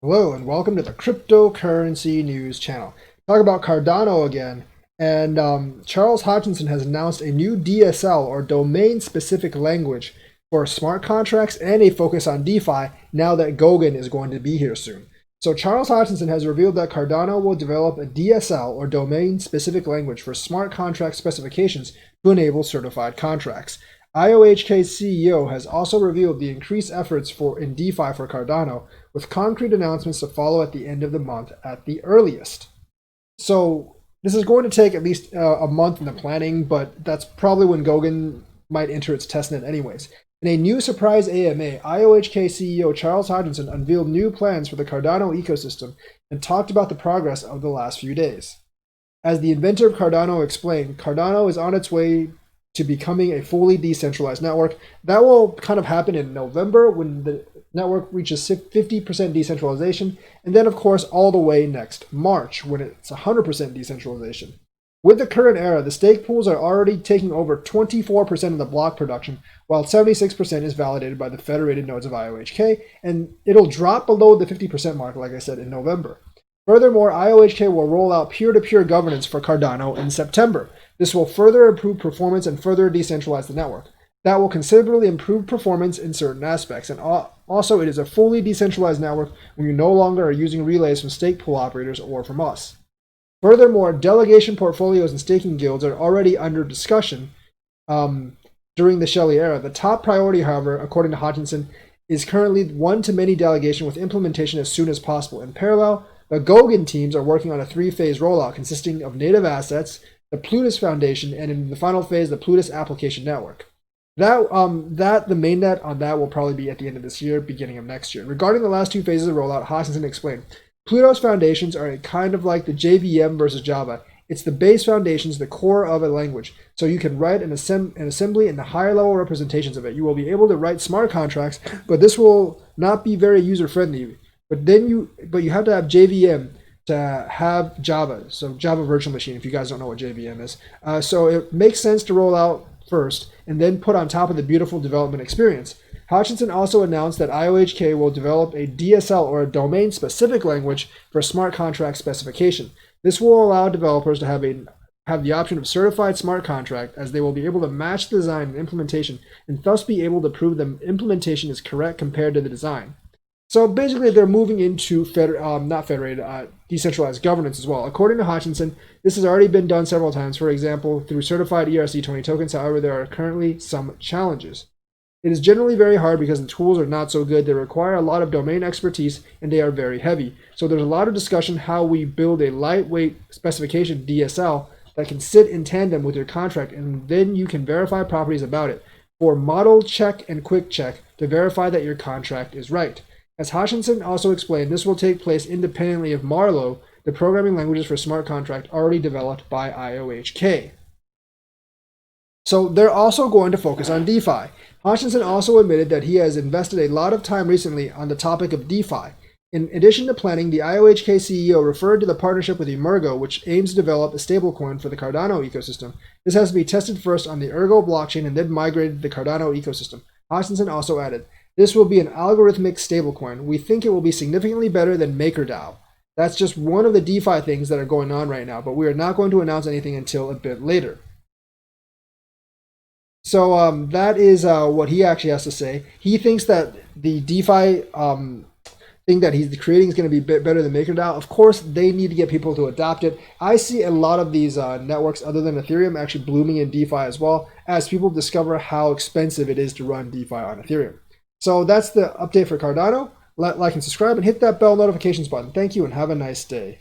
Hello and welcome to the Cryptocurrency News channel. Talk about Cardano again, and Charles Hodgkinson has announced a new DSL or domain-specific language for smart contracts and a focus on DeFi now that Goguen is going to be here soon. So Charles Hodgkinson has revealed that Cardano will develop a DSL or domain-specific language for smart contract specifications to enable certified contracts. IOHK's CEO has also revealed the increased efforts in DeFi for Cardano, with concrete announcements to follow at the end of the month at the earliest. So this is going to take at least a month in the planning, but that's probably when Goguen might enter its testnet anyways. In a new surprise AMA, IOHK CEO Charles Hodgkinson unveiled new plans for the Cardano ecosystem and talked about the progress of the last few days. As the inventor of Cardano explained, Cardano is on its way to becoming a fully decentralized network. That will kind of happen in November when the network reaches 50% decentralization, and then of course all the way next March when it's 100% decentralization. With the current era, the stake pools are already taking over 24% of the block production, while 76% is validated by the federated nodes of IOHK, and it'll drop below the 50% mark, like I said, in November. Furthermore, IOHK will roll out peer-to-peer governance for Cardano in September. This will further improve performance and further decentralize the network. That will considerably improve performance in certain aspects, and also it is a fully decentralized network when you no longer are using relays from stake pool operators or from us. Furthermore, delegation portfolios and staking guilds are already under discussion during the Shelley era. The top priority, however, according to Hodgkinson, is currently one-to-many delegation with implementation as soon as possible. In parallel, the Goguen teams are working on a three-phase rollout consisting of native assets, the Plutus Foundation, and in the final phase, the Plutus Application Network. The mainnet on that will probably be at the end of this year, beginning of next year. Regarding the last two phases of rollout, Hodgkinson explained, Pluto's foundations are kind of like the JVM versus Java. It's the base foundations, the core of a language. So you can write an assembly and the higher level representations of it. You will be able to write smart contracts, but this will not be very user-friendly. But you have to have JVM to have Java, so Java Virtual Machine, if you guys don't know what JVM is. So it makes sense to roll out first and then put on top of the beautiful development experience. Hodgkinson also announced that IOHK will develop a DSL or a domain-specific language for smart contract specification. This will allow developers to have the option of certified smart contract, as they will be able to match the design and implementation and thus be able to prove the implementation is correct compared to the design. So basically, they're moving into decentralized governance as well. According to Hodgkinson, this has already been done several times, for example, through certified ERC20 tokens. However, there are currently some challenges. It is generally very hard because the tools are not so good. They require a lot of domain expertise, and they are very heavy. So there's a lot of discussion how we build a lightweight specification DSL that can sit in tandem with your contract, and then you can verify properties about it for model check and quick check to verify that your contract is right. As Hodgkinson also explained, this will take place independently of Marlowe, the programming languages for smart contract already developed by IOHK. So they're also going to focus on DeFi. Hodgkinson also admitted that he has invested a lot of time recently on the topic of DeFi. In addition to planning, the IOHK CEO referred to the partnership with Emergo, which aims to develop a stablecoin for the Cardano ecosystem. This has to be tested first on the Ergo blockchain and then migrated to the Cardano ecosystem. Hodgkinson also added, this will be an algorithmic stablecoin. We think it will be significantly better than MakerDAO. That's just one of the DeFi things that are going on right now, but we are not going to announce anything until a bit later. So that is what he actually has to say. He thinks that the DeFi thing that he's creating is going to be a bit better than MakerDAO. Of course, they need to get people to adopt it. I see a lot of these networks other than Ethereum actually blooming in DeFi as well, as people discover how expensive it is to run DeFi on Ethereum. So that's the update for Cardano. Like and subscribe and hit that bell notifications button. Thank you and have a nice day.